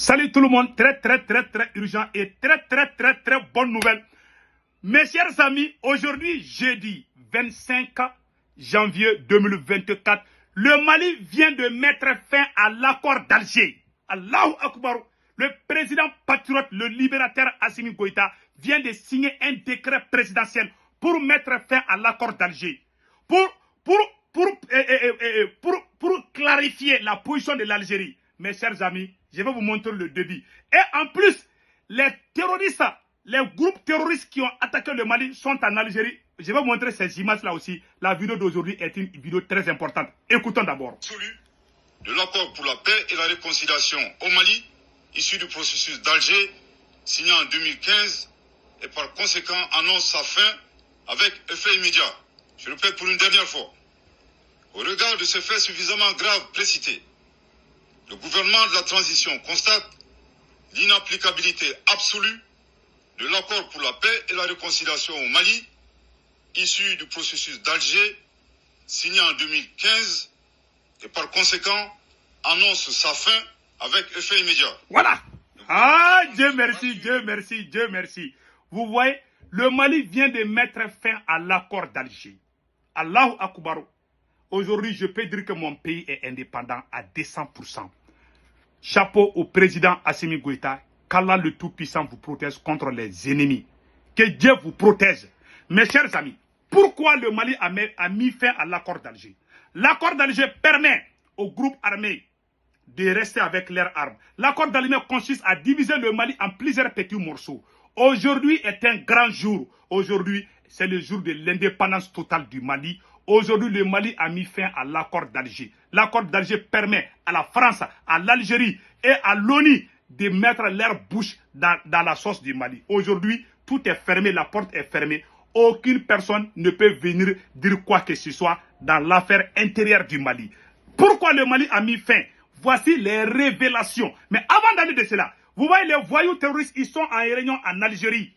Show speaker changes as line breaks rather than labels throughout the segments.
Salut tout le monde, très urgent et très bonne nouvelle. Mes chers amis, aujourd'hui jeudi 25 janvier 2024, le Mali vient de mettre fin à l'accord d'Alger. Allahu Akbar, le président patriote, le libérateur Assimi Goïta vient de signer un décret présidentiel pour mettre fin à l'accord d'Alger. Pour clarifier la position de l'Algérie. Mes chers amis, je vais vous montrer le débit. Et en plus, les terroristes, les groupes terroristes qui ont attaqué le Mali sont en Algérie. Je vais vous montrer ces images-là aussi. La vidéo d'aujourd'hui est une vidéo très importante. Écoutons d'abord.
De l'accord pour la paix et la réconciliation au Mali, issu du processus d'Alger, signé en 2015, et par conséquent annonce sa fin avec effet immédiat. Je répète pour une dernière fois. Au regard de ces faits suffisamment graves précités, le gouvernement de la transition constate l'inapplicabilité absolue de l'accord pour la paix et la réconciliation au Mali, issu du processus d'Alger, signé en 2015, et par conséquent annonce sa fin avec effet immédiat.
Voilà. Ah, Dieu merci, Dieu merci, Dieu merci. Vous voyez, le Mali vient de mettre fin à l'accord d'Alger. Allahu Akbar. Aujourd'hui, je peux dire que mon pays est indépendant à 200%. Chapeau au président Assimi Goïta. Qu'Allah le Tout-Puissant vous protège contre les ennemis. Que Dieu vous protège. Mes chers amis, pourquoi le Mali a mis fin à l'accord d'Alger? L'accord d'Alger permet aux groupes armés de rester avec leurs armes. L'accord d'Alger consiste à diviser le Mali en plusieurs petits morceaux. Aujourd'hui est un grand jour. Aujourd'hui, c'est le jour de l'indépendance totale du Mali. Aujourd'hui, le Mali a mis fin à l'accord d'Alger. L'accord d'Alger permet à la France, à l'Algérie et à l'ONU de mettre leur bouche dans la sauce du Mali. Aujourd'hui, tout est fermé, la porte est fermée. Aucune personne ne peut venir dire quoi que ce soit dans l'affaire intérieure du Mali. Pourquoi le Mali a mis fin? Voici les révélations. Mais avant d'aller de cela, vous voyez les voyous terroristes, ils sont en réunion en Algérie.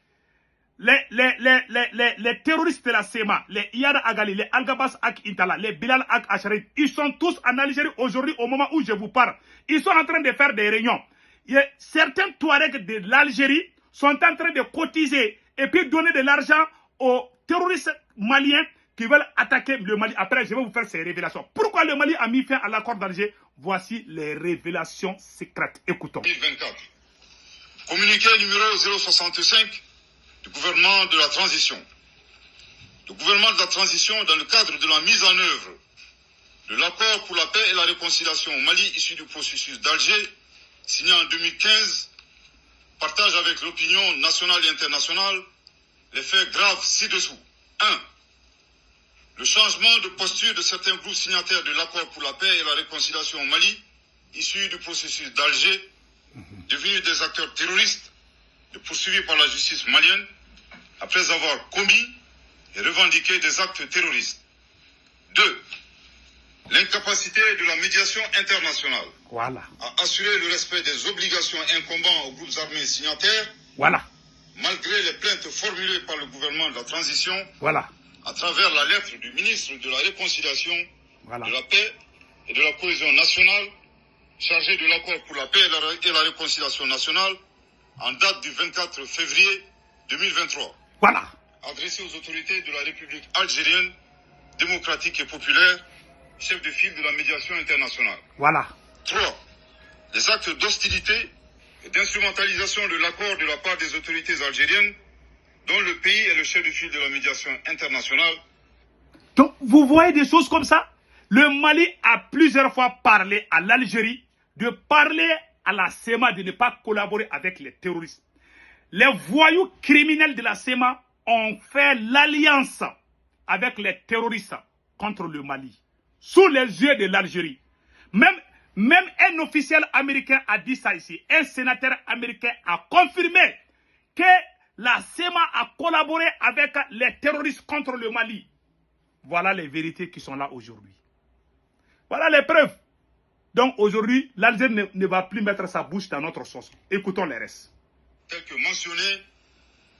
Les terroristes de la SEMA, les Iyad Agali, les Al-Gabas Ak Intala, les Bilal Ak Asharid, ils sont tous en Algérie aujourd'hui au moment où je vous parle. Ils sont en train de faire des réunions. Certains Touaregs de l'Algérie sont en train de cotiser et puis donner de l'argent aux terroristes maliens qui veulent attaquer le Mali. Après, je vais vous faire ces révélations. Pourquoi le Mali a mis fin à l'accord d'Alger? Voici les révélations secrètes. Écoutons.
2024. Communiqué numéro 065 du gouvernement de la transition. Le gouvernement de la transition, dans le cadre de la mise en œuvre de l'accord pour la paix et la réconciliation au Mali, issu du processus d'Alger, signé en 2015, partage avec l'opinion nationale et internationale les faits graves ci-dessous. 1. Le changement de posture de certains groupes signataires de l'accord pour la paix et la réconciliation au Mali, issu du processus d'Alger, devenus des acteurs terroristes, poursuivis par la justice malienne, après avoir commis et revendiqué des actes terroristes. 2. L'incapacité de la médiation internationale à assurer le respect des obligations incombant aux groupes armés signataires, malgré les plaintes formulées par le gouvernement de la transition, à travers la lettre du ministre de la Réconciliation, de la Paix et de la Cohésion nationale, chargé de l'accord pour la paix et la réconciliation nationale, en date du 24 février 2023. Adressé aux autorités de la République algérienne, démocratique et populaire, chef de file de la médiation internationale. 3. Les actes d'hostilité et d'instrumentalisation de l'accord de la part des autorités algériennes, dont le pays est le chef de file de la médiation internationale.
Donc, vous voyez des choses comme ça? Le Mali a plusieurs fois parlé à l'Algérie de parler à la SEMA de ne pas collaborer avec les terroristes. Les voyous criminels de la SEMA ont fait l'alliance avec les terroristes contre le Mali, sous les yeux de l'Algérie. Même un officiel américain a dit ça ici. Un sénateur américain a confirmé que la SEMA a collaboré avec les terroristes contre le Mali. Voilà les vérités qui sont là aujourd'hui. Voilà les preuves. Donc aujourd'hui, l'Algérie ne va plus mettre sa bouche dans notre sauce. Écoutons les restes.
Tel que mentionné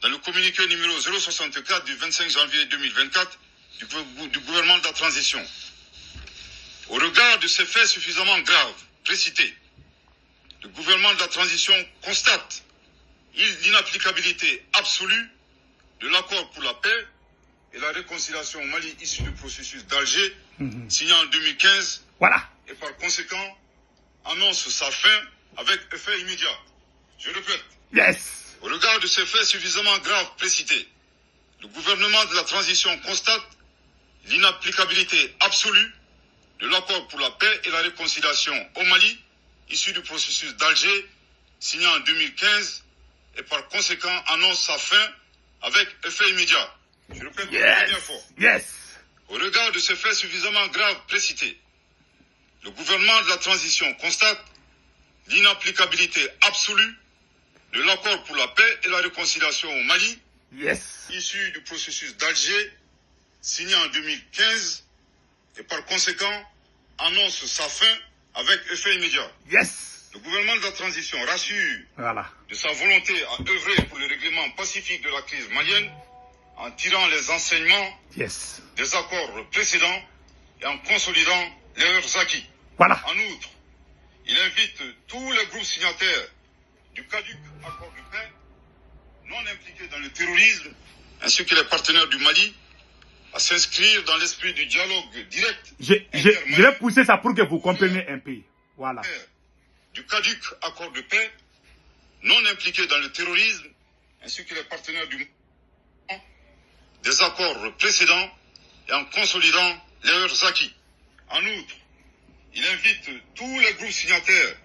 dans le communiqué numéro 064 du 25 janvier 2024 du gouvernement de la transition. Au regard de ces faits suffisamment graves, précités, le gouvernement de la transition constate l'inapplicabilité absolue de l'accord pour la paix et la réconciliation au Mali issu du processus d'Alger, signé en 2015,
Voilà.
et par conséquent annonce sa fin avec effet immédiat. Je répète,
Yes.
au regard de ces faits suffisamment graves précités, le gouvernement de la transition constate l'inapplicabilité absolue de l'accord pour la paix et la réconciliation au Mali, issu du processus d'Alger, signé en 2015, et par conséquent annonce sa fin avec effet immédiat. Je répète pour la première fois.
Yes.
Au regard de ces faits suffisamment graves précités, le gouvernement de la transition constate l'inapplicabilité absolue de l'accord pour la paix et la réconciliation au Mali,
Yes.
issu du processus d'Alger, signé en 2015, et par conséquent annonce sa fin avec effet immédiat.
Yes.
Le gouvernement de la transition rassure
Voilà.
de sa volonté à œuvrer pour le règlement pacifique de la crise malienne en tirant les enseignements
Yes.
des accords précédents et en consolidant leurs acquis.
Voilà.
En outre, il invite tous les groupes signataires du caduc accord de paix non impliqués dans le terrorisme, ainsi que les partenaires du Mali, à s'inscrire dans l'esprit du dialogue direct.
Je vais pousser ça pour que vous compreniez un peu. Voilà.
Du caduc accord de paix non impliqués dans le terrorisme, ainsi que les partenaires du des accords précédents et en consolidant leurs acquis. En outre, il invite tous les groupes signataires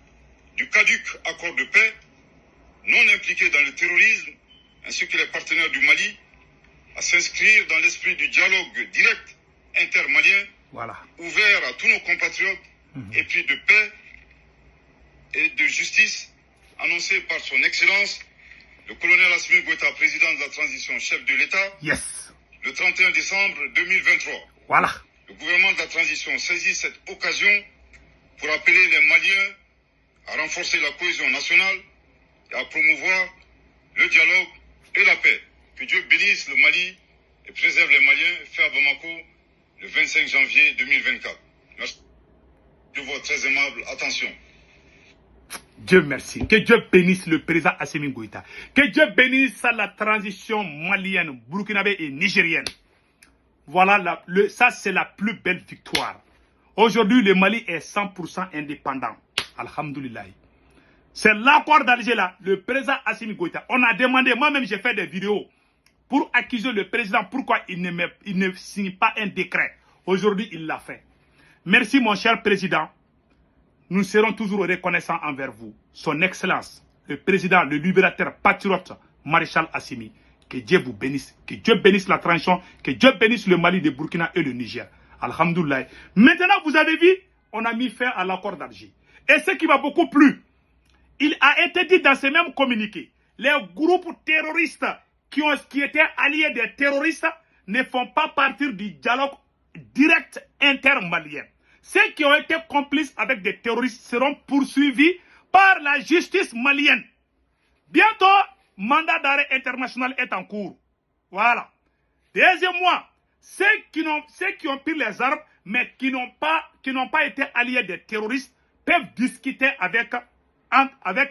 du caduc accord de paix non impliqués dans le terrorisme, ainsi que les partenaires du Mali, à s'inscrire dans l'esprit du dialogue direct intermalien,
Voilà.
ouvert à tous nos compatriotes, épris de paix et de justice, annoncé par son Excellence, le colonel Assimi Goïta, président de la transition, chef de l'État,
Yes.
le 31 décembre 2023.
Voilà.
Le gouvernement de la transition saisit cette occasion pour appeler les Maliens à renforcer la cohésion nationale et à promouvoir le dialogue et la paix. Que Dieu bénisse le Mali et préserve les Maliens, fait à Bamako le 25 janvier 2024. Merci de votre très aimable attention.
Dieu merci. Que Dieu bénisse le président Assimi Goïta. Que Dieu bénisse la transition malienne, burkinabé et nigérienne. Voilà, ça c'est la plus belle victoire. Aujourd'hui, le Mali est 100% indépendant. Alhamdoulilah. C'est l'accord d'Alger là, le président Assimi Goïta. On a demandé, moi-même j'ai fait des vidéos pour accuser le président pourquoi il ne signe pas un décret. Aujourd'hui, il l'a fait. Merci mon cher président. Nous serons toujours reconnaissants envers vous. Son Excellence, le président, le libérateur patriote, Maréchal Assimi. Que Dieu vous bénisse. Que Dieu bénisse la transition. Que Dieu bénisse le Mali, le Burkina et le Niger. Alhamdoulilah. Maintenant, vous avez vu, on a mis fin à l'accord d'Alger. Et ce qui m'a beaucoup plu, il a été dit dans ces mêmes communiqués, les groupes terroristes qui étaient alliés des terroristes ne font pas partie du dialogue direct intermalien. Ceux qui ont été complices avec des terroristes seront poursuivis par la justice malienne. Bientôt, mandat d'arrêt international est en cours. Voilà. Deuxièmement, ceux qui ont pris les armes, mais qui n'ont pas été alliés des terroristes, peuvent discuter avec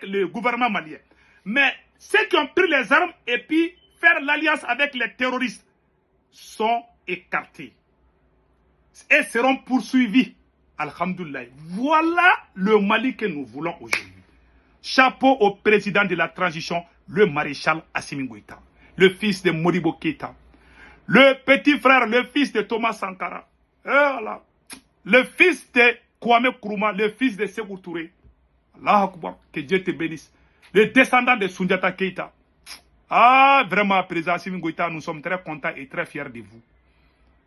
le gouvernement malien. Mais ceux qui ont pris les armes et puis faire l'alliance avec les terroristes sont écartés et seront poursuivis. Alhamdoulilah. Voilà le Mali que nous voulons aujourd'hui. Chapeau au président de la transition, le maréchal Assimi Goïta, le fils de Modibo Keïta, le petit frère, le fils de Thomas Sankara, voilà. Le fils de Kwame Nkrumah, le fils de Sékou Touré. Allah Akbar, que Dieu te bénisse. Le descendant de Soundiata Keïta. Ah, vraiment, président Assimi Goïta, nous sommes très contents et très fiers de vous.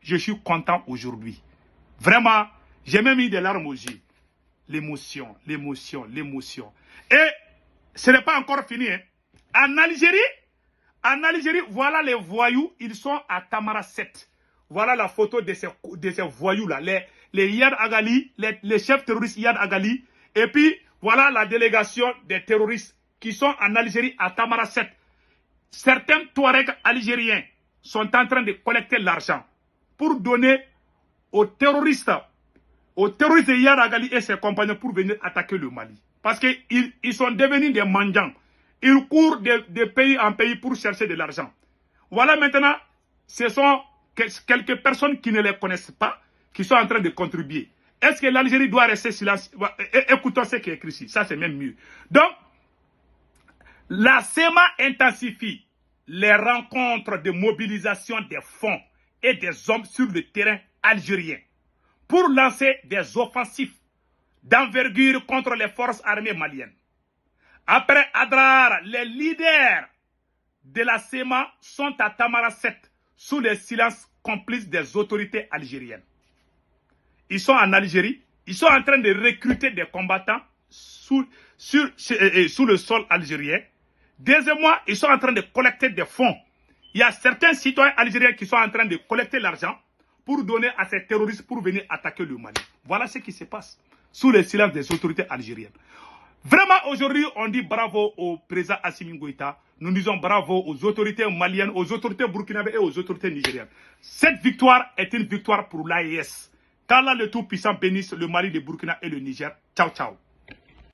Je suis content aujourd'hui. Vraiment, j'ai même mis des larmes aux yeux. L'émotion, l'émotion, l'émotion. Et ce n'est pas encore fini. Hein. En Algérie, voilà les voyous, ils sont à Tamara 7. Voilà la photo de ces voyous-là, les Yad Agali, les chefs terroristes Yad Agali. Et puis, voilà la délégation des terroristes qui sont en Algérie à Tamara 7. Certains Touaregs algériens sont en train de collecter l'argent pour donner aux terroristes de Yad Agali et ses compagnons pour venir attaquer le Mali. Parce qu'ils sont devenus des mendiants. Ils courent de pays en pays pour chercher de l'argent. Voilà maintenant, ce sont quelques personnes qui ne les connaissent pas, qui sont en train de contribuer. Est-ce que l'Algérie doit rester silencieuse? Écoutons ce qui est écrit ici. Ça, c'est même mieux. Donc, la SEMA intensifie les rencontres de mobilisation des fonds et des hommes sur le terrain algérien pour lancer des offensives d'envergure contre les forces armées maliennes. Après Adrar, les leaders de la SEMA sont à Tamara 7 sous le silence complice des autorités algériennes. Ils sont en Algérie, ils sont en train de recruter des combattants sous le sol algérien. Deuxièmement, ils sont en train de collecter des fonds. Il y a certains citoyens algériens qui sont en train de collecter l'argent pour donner à ces terroristes pour venir attaquer le Mali. Voilà ce qui se passe sous le silence des autorités algériennes. Vraiment, aujourd'hui, on dit bravo au président Assimi Goïta. Nous disons bravo aux autorités maliennes, aux autorités burkinabées et aux autorités nigériennes. Cette victoire est une victoire pour l'AES. Qu'Allah le Tout-Puissant bénisse le Mali, le Burkina et le Niger. Ciao, ciao.